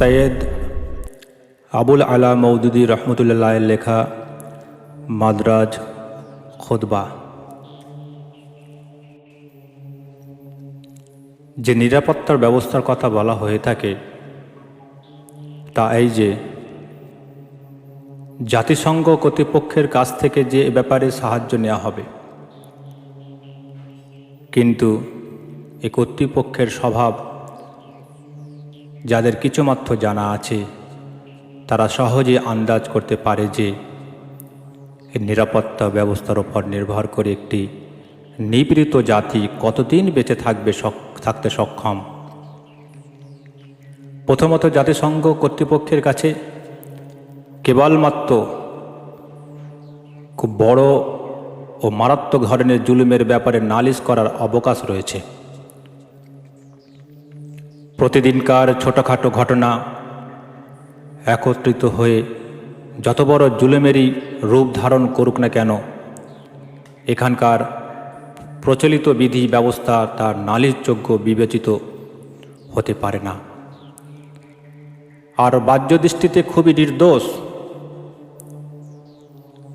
সৈয়দ আবুল আলা মওদুদী রহমতুল্লাহের লেখা মাদ্রাজ খুতবা। যে নিরাপত্তার ব্যবস্থার কথা বলা হয়ে থাকে তা এই যে জাতিসংঘ কর্তৃপক্ষের কাছ থেকে যে এ ব্যাপারে সাহায্য নেওয়া হবে, কিন্তু এ কর্তৃপক্ষের স্বভাব যাদের কিছুমাত্র জানা আছে তারা সহজে আন্দাজ করতে পারে যে এর নিরাপত্তা ব্যবস্থার উপর নির্ভর করে একটি নিপীড়িত জাতি কতদিন বেঁচে থাকতে সক্ষম। প্রথমত জাতিসংঘ কর্তৃপক্ষের কাছে কেবলমাত্র খুব বড় ও মারাত্মক ধরনের জুলুমের ব্যাপারে নালিশ করার অবকাশ রয়েছে। প্রতিদিনকার ছোটোখাটো ঘটনা একত্রিত হয়ে যত বড় জুলুমেরই রূপ ধারণ করুক না কেন, এখানকার প্রচলিত বিধি ব্যবস্থা তার নালিশযোগ্য বিবেচিত হতে পারে না, আর বাহ্য দৃষ্টিতে খুবই নির্দোষ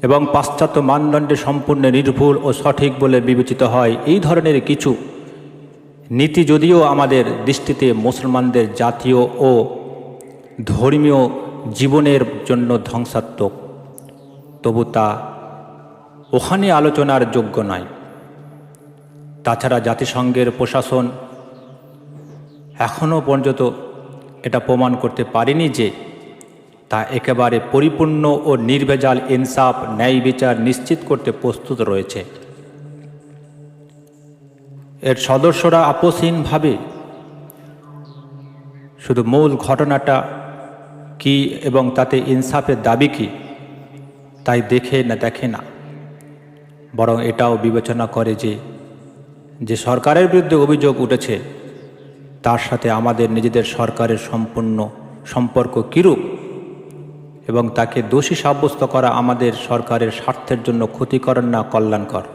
এবং পাশ্চাত্য মানদণ্ডে সম্পূর্ণ নির্ভুল ও সঠিক বলে বিবেচিত হয়। এই ধরনের কিছু নীতি যদিও আমাদের দৃষ্টিতে মুসলমানদের জাতীয় ও ধর্মীয় জীবনের জন্য ধ্বংসাত্মক, তবু তা ওখানে আলোচনার যোগ্য নয়। তাছাড়া জাতিসংঘের প্রশাসন এখনও পর্যন্ত এটা প্রমাণ করতে পারেনি যে তা একেবারে পরিপূর্ণ ও নির্ভেজাল ইনসাফ ন্যায় বিচার নিশ্চিত করতে প্রস্তুত রয়েছে। এর সদস্যরা আপোষহীনভাবে শুধু মূল ঘটনাটা কি এবং তাতে ইনসাফের দাবি কি তাই দেখে না, বরং এটাও বিবেচনা করে যে সরকারের বিরুদ্ধে অভিযোগ উঠেছে তার সাথে আমাদের নিজেদের সরকারের সম্পূর্ণ সম্পর্ক কীরূপ এবং তাকে দোষী সাব্যস্ত করা আমাদের সরকারের স্বার্থের জন্য ক্ষতিকর না কল্যাণকর।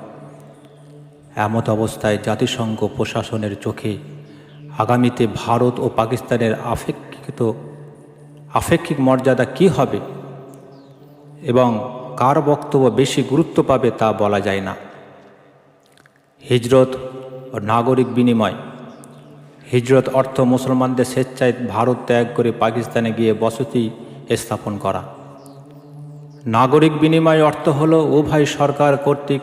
এমত অবস্থায় জাতিসংঘ প্রশাসনের চোখে আগামীতে ভারত ও পাকিস্তানের আপেক্ষিক মর্যাদা কি হবে এবং কার বক্তব্য বেশি গুরুত্ব পাবে তা বলা যায় না। হিজরত ও নাগরিক বিনিময়। হিজরত অর্থ মুসলমানদের স্বেচ্ছায় ভারত ত্যাগ করে পাকিস্তানে গিয়ে বসতি স্থাপন করা। নাগরিক বিনিময় অর্থ হল উভয় সরকার কর্তৃক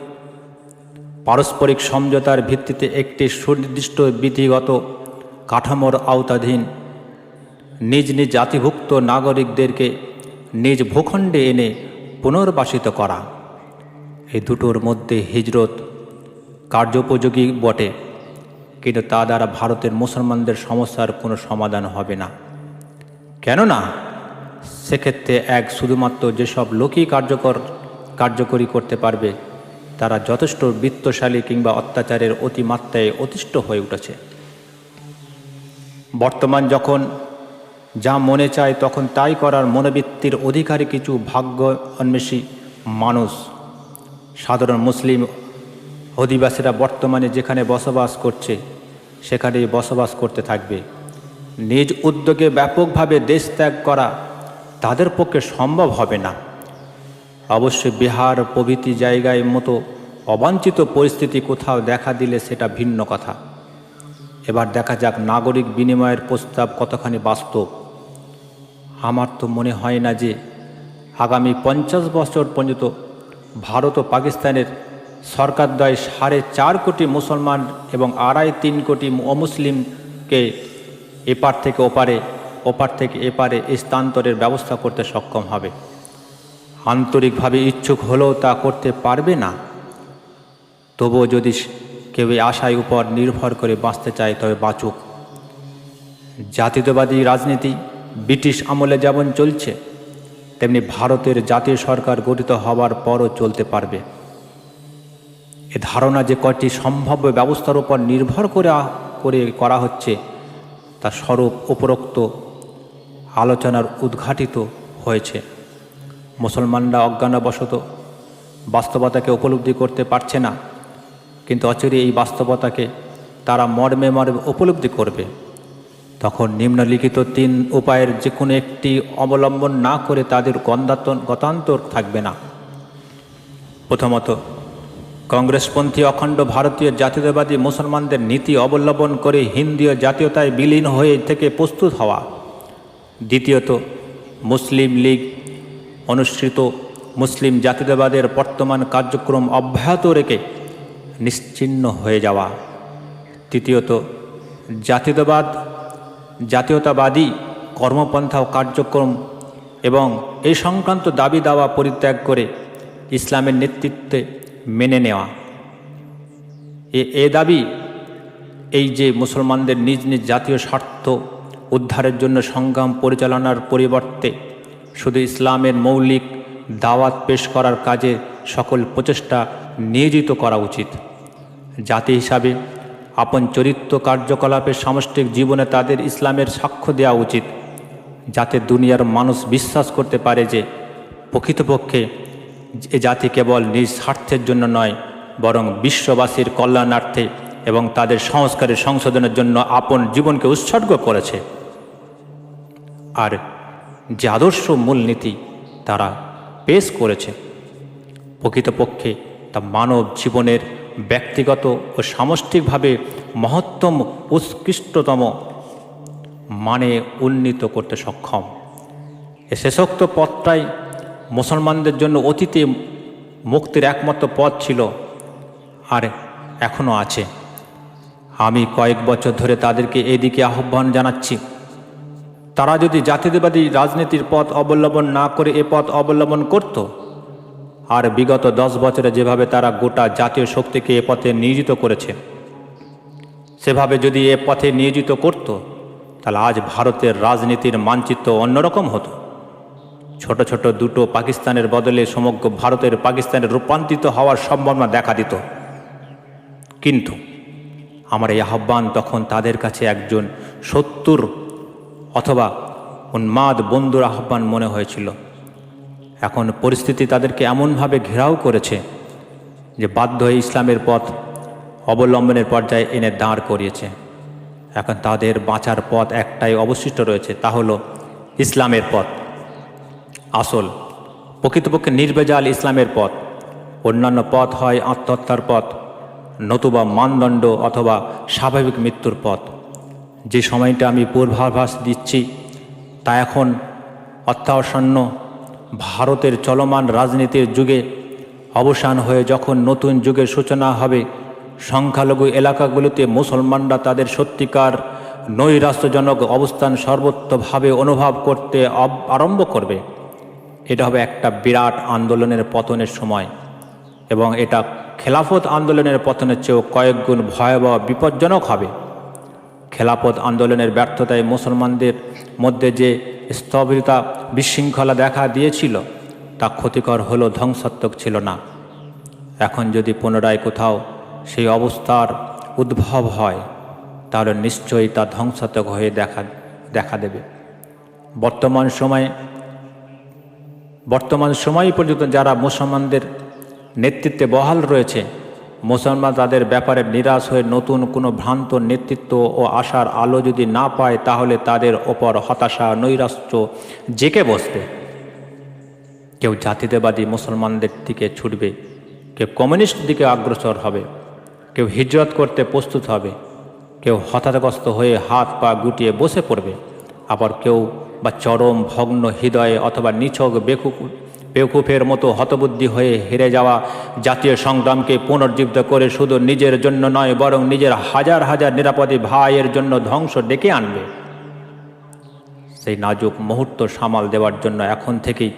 পারস্পরিক সমঝোতার ভিত্তিতে একটি সুনির্দিষ্ট বিধিগত কাঠামোর আওতাধীন নিজ নিজ জাতিভুক্ত নাগরিকদেরকে নিজ ভূখণ্ডে এনে পুনর্বাসিত করা। এই দুটোর মধ্যে হিজরত কার্যোপযোগী বটে, কিন্তু তা দ্বারা ভারতের মুসলমানদের সমস্যার কোনো সমাধান হবে না। কেননা সেক্ষেত্রে শুধুমাত্র যেসব লোকই কার্যকরী করতে পারবে তারা যথেষ্ট বিত্তশালী কিংবা অত্যাচারের অতিমাত্রায় অতিষ্ঠ হয়ে উঠেছে। বর্তমান যখন যা মনে চায় তখন তাই করার মনোবৃত্তির অধিকারী কিছু ভাগ্য অন্বেষী মানুষ, সাধারণ মুসলিম অধিবাসীরা বর্তমানে যেখানে বসবাস করছে সেখানেই বসবাস করতে থাকবে। নিজ উদ্যোগে ব্যাপকভাবে দেশ ত্যাগ করা তাদের পক্ষে সম্ভব হবে না। অবশ্যই বিহার প্রভৃতি জায়গায় মতো অবাঞ্ছিত পরিস্থিতি কোথাও দেখা দিলে সেটা ভিন্ন কথা। এবার দেখা যাক নাগরিক বিনিময়ের প্রস্তাব কতখানি বাস্তব। আমার তো মনে হয় না যে আগামী 50 বছর পর্যন্ত ভারত ও পাকিস্তানের সরকারদ্বয় 4.5 কোটি মুসলমান এবং 2.5-3 কোটি অমুসলিমকে এপার থেকে ওপার থেকে এপারে স্থানান্তরের ব্যবস্থা করতে সক্ষম হবে। আন্তরিকভাবে ইচ্ছুক হলেও তা করতে পারবে না। তবুও যদি কেউ আশায় উপর নির্ভর করে বাঁচতে চায় তবে বাঁচুক। জাতীয়তাবাদী রাজনীতি ব্রিটিশ আমলে যেমন চলছে তেমনি ভারতের জাতীয় সরকার গঠিত হওয়ার পরও চলতে পারবে। এ ধারণা যে কয়টি সম্ভাব্য ব্যবস্থার উপর নির্ভর করে করা হচ্ছে তা স্বরূপ উপরোক্ত আলোচনার উদ্ঘাটিত হয়েছে। মুসলমানরা অজ্ঞানবশত বাস্তবতাকে উপলব্ধি করতে পারছে না, কিন্তু অচিরে এই বাস্তবতাকে তারা মর্মে মর্মে উপলব্ধি করবে। তখন নিম্নলিখিত 3 উপায়ের যে কোনো একটি অবলম্বন না করে তাদের গতান্তর থাকবে না। প্রথমত, কংগ্রেসপন্থী অখণ্ড ভারতীয় জাতীয়তাবাদী মুসলমানদের নীতি অবলম্বন করে হিন্দীয় জাতীয়তায় বিলীন হয়ে থেকে প্রস্তুত হওয়া। দ্বিতীয়ত, মুসলিম লীগ অনুসৃত মুসলিম জাতীয়তাবাদের বর্তমান কার্যক্রম অব্যাহত রেখে নিশ্চিহ্ন হয়ে যাওয়া। তৃতীয়ত, জাতীয়তাবাদী কর্মপন্থা ও কার্যক্রম এবং এই সংক্রান্ত দাবি দাওয়া পরিত্যাগ করে ইসলামের নেতৃত্বে মেনে নেওয়া। এ দাবি এই যে মুসলমানদের নিজ নিজ জাতীয় স্বার্থ উদ্ধারের জন্য সংগ্রাম পরিচালনার পরিবর্তে শুধু ইসলামের মৌলিক দাওয়াত পেশ করার কাজে সকল প্রচেষ্টা নিয়োজিত করা উচিত। জাতি হিসাবে আপন চরিত্র কার্যকলাপের সামষ্টিক জীবনে তাদের ইসলামের সাক্ষ্য দেওয়া উচিত, যাতে দুনিয়ার মানুষ বিশ্বাস করতে পারে যে প্রকৃতপক্ষে এ জাতি কেবল নিজ স্বার্থের জন্য নয়, বরং বিশ্ববাসীর কল্যাণার্থে এবং তাদের সংস্কারের সংশোধনের জন্য আপন জীবনকে উৎসর্গ করেছে। আর যে আদর্শ মূলনীতি তারা পেশ করেছে প্রকৃতপক্ষে তা মানব জীবনের ব্যক্তিগত ও সামষ্টিকভাবে মহত্তম উৎকৃষ্টতম মানে উন্নীত করতে সক্ষম। এ শেষোক্ত পথটাই মুসলমানদের জন্য অতীতে মুক্তির একমাত্র পথ ছিল আর এখনও আছে। আমি কয়েক বছর ধরে তাদেরকে এদিকে আহ্বান জানাচ্ছি, তারা যদি জাতীয়তাবাদী রাজনীতির পথ অবলম্বন না করে এ পথ অবলম্বন করত, আর বিগত 10 বছরে যেভাবে তারা গোটা জাতীয় শক্তিকে এ পথে নিয়োজিত করেছে, সেভাবে যদি এ পথে নিয়োজিত করত, তাহলে আজ ভারতের রাজনীতির মানচিত্র অন্যরকম হতো। ছোট ছোট দুটো পাকিস্তানের বদলে সমগ্র ভারতের পাকিস্তানে রূপান্তরিত হওয়ার সম্ভাবনা দেখা দিত। কিন্তু আমার এই আহ্বান তখন তাদের কাছে একজন শত্রুর অথবা উন্মাদ বন্ধুর আহ্বান মনে হয়েছিল। এখন পরিস্থিতি তাদেরকে এমনভাবে ঘেরাও করেছে যে বাধ্য হয়ে ইসলামের পথ অবলম্বনের পর্যায়ে এনে দাঁড় করিয়েছে। এখন তাদের বাঁচার পথ একটাই অবশিষ্ট রয়েছে, তা হলো ইসলামের পথ, আসল প্রকৃতপক্ষে নির্ভেজাল ইসলামের পথ। অন্যান্য পথ হয় আত্মহত্যার পথ, নতুবা মানদণ্ড অথবা স্বাভাবিক মৃত্যুর পথ। যে সময়টা আমি পূর্বাভাস দিচ্ছি তা এখন অত্যাসন্ন। ভারতের চলমান রাজনীতির যুগে অবসান হয়ে যখন নতুন যুগের সূচনা হবে, সংখ্যালঘু এলাকাগুলিতে মুসলমানরা তাদের সত্যিকার নৈরাশ্যজনক অবস্থান সর্বত্রভাবে অনুভব করতে আরম্ভ করবে। এটা হবে একটা বিরাট আন্দোলনের পতনের সময়, এবং এটা খেলাফত আন্দোলনের পতনের চেয়েও কয়েক গুণ ভয়াবহ বিপজ্জনক হবে। খেলাফত আন্দোলনের ব্যর্থতায় মুসলমানদের মধ্যে যে স্থবিরতা বিশৃঙ্খলা দেখা দিয়েছিল তা ক্ষতিকর হলো, ধ্বংসাত্মক ছিল না। এখন যদি পুনরায় কোথাও সেই অবস্থার উদ্ভব হয়, তাহলে নিশ্চয়ই তা ধ্বংসাত্মক হয়ে দেখা দেবে। বর্তমান সময় পর্যন্ত যারা মুসলমানদের নেতৃত্বে বহাল রয়েছে, মুসলমান তাদের ব্যাপারে নিরাশ হয়ে নতুন কোনো ভ্রান্ত নেতৃত্ব ও আশার আলো যদি না পায়, তাহলে তাদের ওপর হতাশা নৈরাশ্য জেঁকে বসবে। কেউ জাতীয়তাবাদী মুসলমানদের দিকে ছুটবে, কেউ কমিউনিস্ট দিকে অগ্রসর হবে, কেউ হিজরত করতে প্রস্তুত হবে, কেউ হতাশাগ্রস্ত হয়ে হাত পা গুটিয়ে বসে পড়বে, আবার কেউ বা চরম ভগ্ন হৃদয়ে অথবা নিছক বেকুফের মতো হতবুদ্ধি হয়ে হেরে যাওয়া জাতীয় সংগ্রামকে পুনর্জীবিত করে শুধু নিজের জন্য নয়, বরং নিজের হাজার হাজার নিরাপদে ভাইয়ের জন্য ধ্বংস ডেকে আনবে। সেই নাজুক মুহূর্ত সামাল দেওয়ার জন্য এখন থেকেই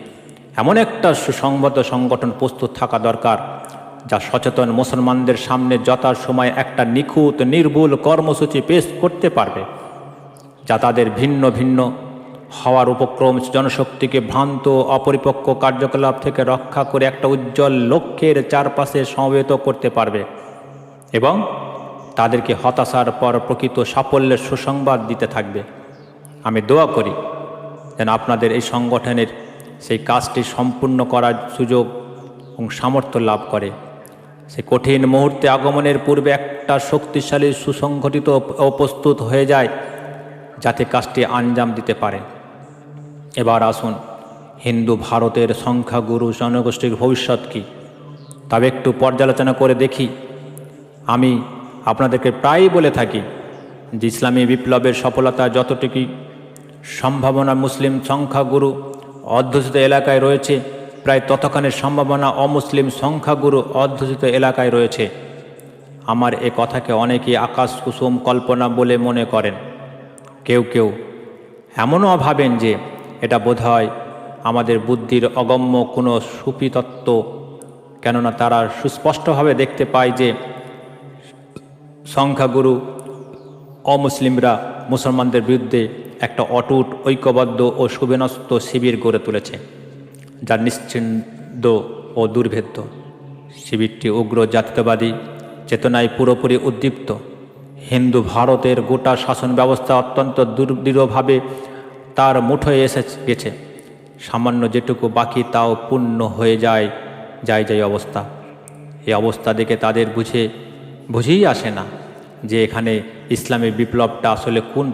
এমন একটা সুসংবদ্ধ সংগঠন প্রস্তুত থাকা দরকার, যা সচেতন মুসলমানদের সামনে যথাসময়ে একটা নিখুঁত নির্ভুল কর্মসূচি পেশ করতে পারবে, যা তাদের ভিন্ন ভিন্ন হওয়ার উপক্রম জনশক্তিকে ভ্রান্ত অপরিপক্ক কার্যকলাপ থেকে রক্ষা করে একটা উজ্জ্বল লক্ষ্যের চারপাশে সমবেত করতে পারবে এবং তাদেরকে হতাশার পর প্রকৃত সাফল্যের সুসংবাদ দিতে থাকবে। আমি দোয়া করি যেন আপনাদের এই সংগঠনের সেই কাজটি সম্পূর্ণ করার সুযোগ এবং সামর্থ্য লাভ করে। সেই কঠিন মুহূর্তে আগমনের পূর্বে একটা শক্তিশালী সুসংগঠিত ও প্রস্তুত হয়ে যায়, যাতে কাজটি আঞ্জাম দিতে পারে। এবার আসুন, হিন্দু ভারতের সংখ্যাগুরু জনগোষ্ঠীর ভবিষ্যৎ কী তবে একটু পর্যালোচনা করে দেখি। আমি আপনাদেরকে প্রায়ই বলে থাকি যে ইসলামী বিপ্লবের সফলতা যতটুকু সম্ভাবনা মুসলিম সংখ্যাগুরু অধ্যুষিত এলাকায় রয়েছে, প্রায় ততখানি সম্ভাবনা অমুসলিম সংখ্যাগুরু অধ্যুষিত এলাকায় রয়েছে। আমার এ কথাকে অনেকেই আকাশ কুসুম কল্পনা বলে মনে করেন। কেউ কেউ এমনও ভাবেন যে এটা বোধহয় আমাদের বুদ্ধির অগম্য কোনো সুফিতত্ত্ব, কেননা তারা সুস্পষ্টভাবে দেখতে পায় যে সংখ্যাগুরু অমুসলিমরা মুসলমানদের বিরুদ্ধে একটা অটুট ঐক্যবদ্ধ ও সুবিন্যস্ত শিবির গড়ে তুলেছে, যা নিশ্চিন্ত ও দুর্ভেদ্য। শিবিরটি উগ্র জাতীয়তাবাদী চেতনায় পুরোপুরি উদ্দীপ্ত। হিন্দু ভারতের গোটা শাসন ব্যবস্থা অত্যন্ত দৃঢ়ভাবে তার মুঠোয় এসে গেছে। সামান্য যেটুকু বাকি তাও পূর্ণ হয়ে যায় অবস্থা। এই অবস্থা দেখে তাদের বুঝেই আসে না যে এখানে ইসলামী বিপ্লবটা আসলে কোন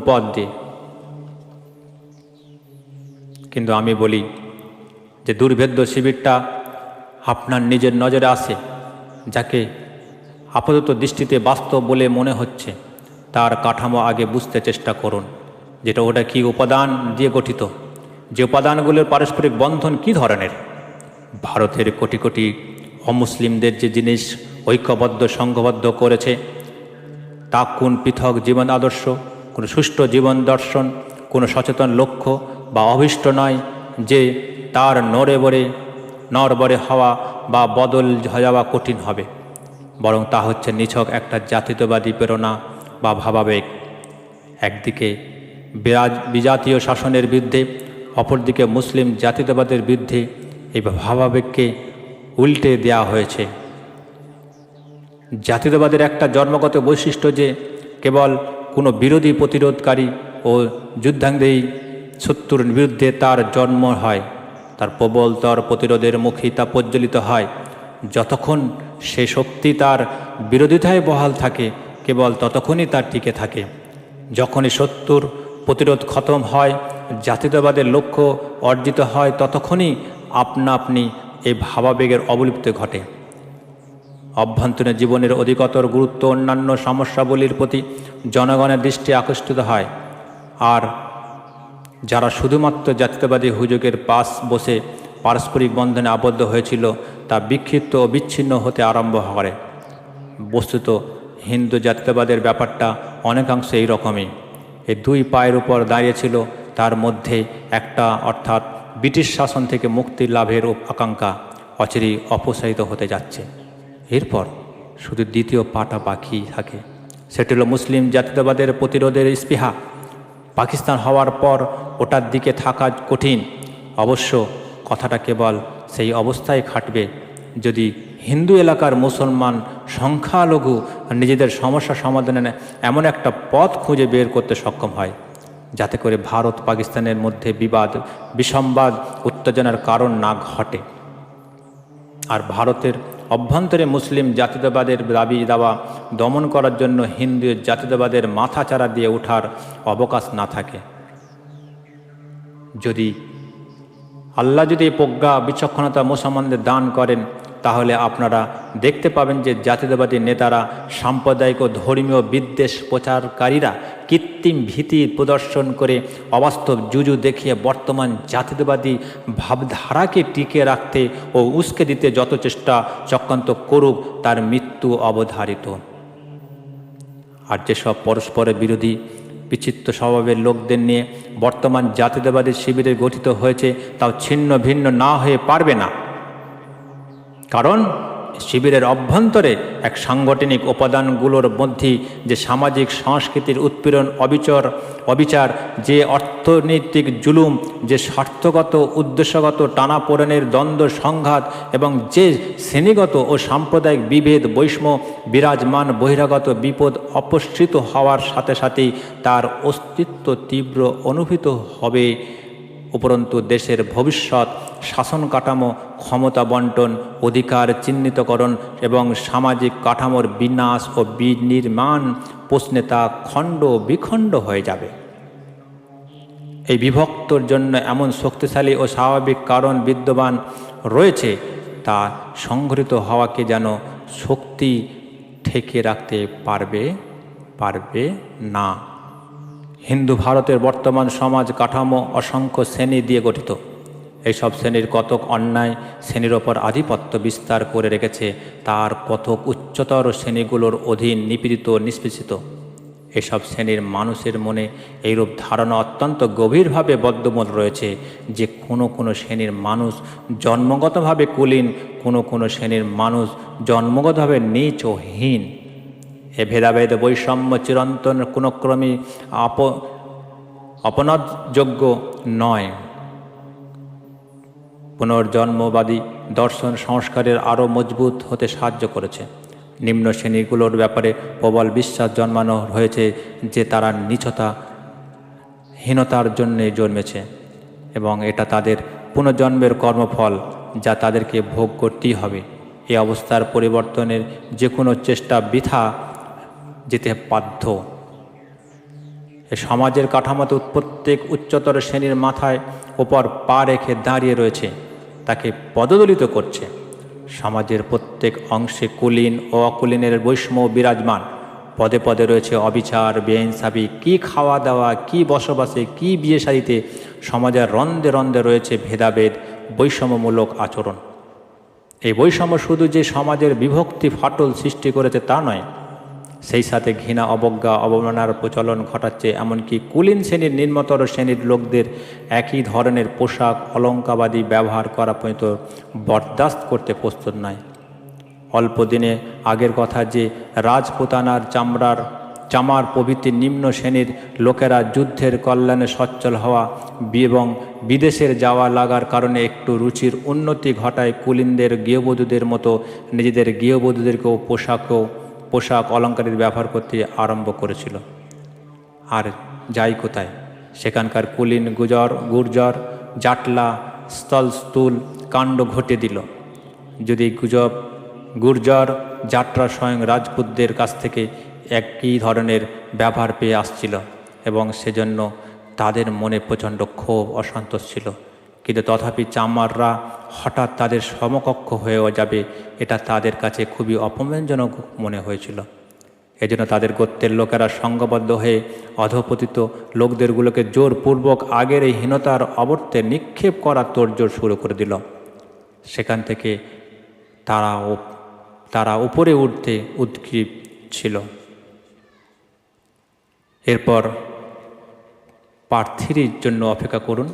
পথ দিয়ে কিন্তু আমি বলি যে দুর্ভেদ্য শিবিরটা আপনার নিজের নজরে আসে, যাকে আপাতত দৃষ্টিতে বাস্তব বলে মনে হচ্ছে, তার কাঠামো আগে বুঝতে চেষ্টা করুন। ওটা কি উপাদান দিয়ে গঠিত, যে উপাদানগুলোর পারস্পরিক বন্ধন কি ধরনের। ভারতের কোটি কোটি অমুসলিমদের যে জিনিস ঐক্যবদ্ধ সংঘবদ্ধ করেছে তা কোন পৃথক জীবন আদর্শ, কোনো সুষ্ঠু জীবন দর্শন, কোনো সচেতন লক্ষ্য বা অভীষ্ট নয় যে তার নড়বড়ে হওয়া বা বদল যাওয়া কঠিন হবে, বরং তা হচ্ছে নিছক একটা জাতীয়তাবাদী প্রেরণা বা ভাবাবেগ। একদিকে বিজাতীয় শাসনের বিরুদ্ধে, অপরদিকে মুসলিম জাতীয়তাবাদের বিরুদ্ধে এই ভাবাবেগকে উল্টে দেওয়া হয়েছে। জাতীয়তাবাদের একটা জন্মগত বৈশিষ্ট্য যে কেবল কোনো বিরোধী প্রতিরোধকারী ও যুদ্ধাঙ্গী শত্রুর বিরুদ্ধে তার জন্ম হয়, তার প্রবলতর প্রতিরোধের মুখে তা প্রজ্বলিত হয়। যতক্ষণ সে শক্তি তার বিরোধিতায় বহাল থাকে কেবল ততক্ষণই তার টিকে থাকে। যখনই শত্রুর প্রতিরোধ খতম হয়, জাতীয়তাবাদের লক্ষ্য অর্জিত হয়, ততক্ষণই আপনি এই ভাবাবেগের অবলুপ্তি ঘটে। অভ্যন্তরীণ জীবনের অধিকতর গুরুত্ব অন্যান্য সমস্যাবলীর প্রতি জনগণের দৃষ্টি আকর্ষিত হয়। আর যারা শুধুমাত্র জাতীয়তাবাদী হুজুগের পাশ বসে পারস্পরিক বন্ধনে আবদ্ধ হয়েছিল তা বিক্ষিপ্ত ও বিচ্ছিন্ন হতে আরম্ভ করে। বস্তুত হিন্দু জাতীয়তাবাদের ব্যাপারটা অনেকাংশে এই রকমই। এই দুই পায়ের উপর দাঁড়িয়েছিল, তার মধ্যে একটা, অর্থাৎ ব্রিটিশ শাসন থেকে মুক্তি লাভের আকাঙ্ক্ষা অচিরেই অপসারিত হতে যাচ্ছে। এরপর শুধু দ্বিতীয় পাটা বাকি থাকে, সেটি হলো মুসলিম জাতীয়তাবাদের প্রতিরোধের স্পৃহা। পাকিস্তান হওয়ার পর ওটার দিকে থাকা কঠিন। অবশ্য কথাটা কেবল সেই অবস্থায় খাটবে যদি হিন্দু এলাকার মুসলমান সংখ্যালঘু নিজেদের সমস্যা সমাধানে এমন একটা পথ খুঁজে বের করতে সক্ষম হয় যাতে করে ভারত পাকিস্তানের মধ্যে বিসংবাদ উত্তেজনার কারণ না ঘটে। আর ভারতের অভ্যন্তরে মুসলিম জাতীয়তাবাদের দাবি দাওয়া দমন করার জন্য হিন্দু জাতীয়তাবাদের মাথাচাড়া দিয়ে ওঠার অবকাশ না থাকে। আল্লাহ যদি প্রজ্ঞা বিচক্ষণতা মুসলমানদের দান করেন, তাহলে আপনারা দেখতে পাবেন যে জাতীয়তাবাদী নেতারা, সাম্প্রদায়িক ও ধর্মীয় বিদ্বেষ প্রচারকারীরা কৃত্রিম ভীতি প্রদর্শন করে অবাস্তব জুজু দেখিয়ে বর্তমান জাতীয়তাবাদী ভাবধারাকে টিকে রাখতে ও উস্কে দিতে যত চেষ্টা চক্রান্ত করুক, তার মৃত্যু অবধারিত। আর যেসব পরস্পরের বিরোধী বিচিত্র স্বভাবের লোকদের নিয়ে বর্তমান জাতীয়তাবাদী শিবিরে গঠিত হয়েছে, তাও ছিন্ন ভিন্ন না হয়ে পারবে না। কারণ শিবিরের অভ্যন্তরে এক সাংগঠনিক উপাদানগুলোর মধ্যে যে সামাজিক সংস্কৃতির উৎপীড়ন, অবিচার, যে অর্থনৈতিক জুলুম, যে স্বার্থগত উদ্দেশ্যগত টানাপোড়েনের দ্বন্দ্ব সংঘাত এবং যে শ্রেণীগত ও সাম্প্রদায়িক বিভেদ বৈষম্য বিরাজমান, বহিরাগত বিপদ অপসৃত হওয়ার সাথে সাথেই তার অস্তিত্ব তীব্র অনুভূত হবে। উপরন্তু দেশের ভবিষ্যৎ শাসন কাঠামো, ক্ষমতা বন্টন, অধিকার চিহ্নিতকরণ এবং সামাজিক কাঠামোর বিনাশ ও বিনির্মাণ প্রশ্নে তা খণ্ড বিখণ্ড হয়ে যাবে। এই বিভক্তর জন্য এমন শক্তিশালী ও স্বাভাবিক কারণ বিদ্যমান রয়েছে, তা সংঘটিত হওয়াকে যেন শক্তি ঠেকে রাখতে পারবে না। হিন্দু ভারতের বর্তমান সমাজ কাঠামো অসংখ্য শ্রেণী দিয়ে গঠিত। এইসব শ্রেণীর কতক অন্যায় শ্রেণীর ওপর আধিপত্য বিস্তার করে রেখেছে, তার কতক উচ্চতর শ্রেণীগুলোর অধীন নিপীড়িত নিষ্পেষিত। এসব শ্রেণীর মানুষের মনে এইরূপ ধারণা অত্যন্ত গভীরভাবে বদ্ধমূল রয়েছে যে কোনো শ্রেণীর মানুষ জন্মগতভাবে কুলীন, কোনো শ্রেণীর মানুষ জন্মগতভাবে নীচ ও হীন। এ ভেদাভেদ বৈষম্য চিরন্তন কোনোক্রমেই অপনতযোগ্য নয়। পুনর্জন্মবাদী দর্শন সংস্কারের আরও মজবুত হতে সাহায্য করেছে। নিম্ন শ্রেণীগুলোর ব্যাপারে প্রবল বিশ্বাস জন্মানো হয়েছে যে তারা নীচতা হীনতার জন্যে জন্মেছে এবং এটা তাদের পুনর্জন্মের কর্মফল, যা তাদেরকে ভোগ করতেই হবে। এই অবস্থার পরিবর্তনের যে কোনো চেষ্টা বৃথা যেতে বাধ্য। এ সমাজের কাঠামোতে প্রত্যেক উচ্চতর শ্রেণীর মাথায় ওপর পা রেখে দাঁড়িয়ে রয়েছে, তাকে পদদলিত করছে। সমাজের প্রত্যেক অংশে কুলীন ও অকুলীনের বৈষম্য বিরাজমান। পদে পদে রয়েছে অবিচার, বেইনসাফি, কি খাওয়া দাওয়া, কি বসবাসে, কি বিয়ে শাড়িতে। সমাজের রন্ধে রন্ধে রয়েছে ভেদাভেদ, বৈষম্যমূলক আচরণ। এই বৈষম্য শুধু যে সমাজের বিভক্তি ফাটল সৃষ্টি করেছে তা নয়, সেই সাথে ঘৃণা, অবজ্ঞা, অবমাননার প্রচলন ঘটাচ্ছে। এমনকি কুলীন শ্রেণীর নিম্নতর শ্রেণীর লোকদের একই ধরনের পোশাক অলঙ্কাবাদী ব্যবহার করা পর্যন্ত বরদাস্ত করতে প্রস্তুত নয়। অল্প দিনে আগের কথা যে রাজপুতানার চামার প্রভৃতি নিম্ন শ্রেণীর লোকেরা যুদ্ধের কল্যাণে সচ্ছল হওয়া এবং বিদেশের যাওয়া লাগার কারণে একটু রুচির উন্নতি ঘটায় কুলীনদের গৃহবধূদের মতো নিজেদের গৃহবধূদেরকেও পোশাক অলঙ্কারের ব্যবহার করতে আরম্ভ করেছিল। আর যাই কোথায়, সেখানকার কুলীন গুর্জর জাটলা স্থল কাণ্ড ঘটে দিল। যদি গুর্জর জাটরা স্বয়ং রাজপুতদের কাছ থেকে একই ধরনের ব্যবহার পেয়ে আসছিল এবং সেজন্য তাদের মনে প্রচণ্ড ক্ষোভ অসন্তোষ ছিল, কিন্তু তথাপি চামাররা হঠাৎ তাদের সমকক্ষ হয়েও যাবে, এটা তাদের কাছে খুবই অপমানজনক মনে হয়েছিল। এজন্য তাদের গোত্রের লোকেরা সংঘবদ্ধ হয়ে অধঃপতিত লোকদেরগুলোকে জোরপূর্বক আগের এই হীনতার অবর্তে নিক্ষেপ করার তোড়জোড় শুরু করে দিল। সেখান থেকে তারা উপরে উঠতে উদ্গ্রীব ছিল। এরপর পার্ট 3 জন্য অপেক্ষা করুন।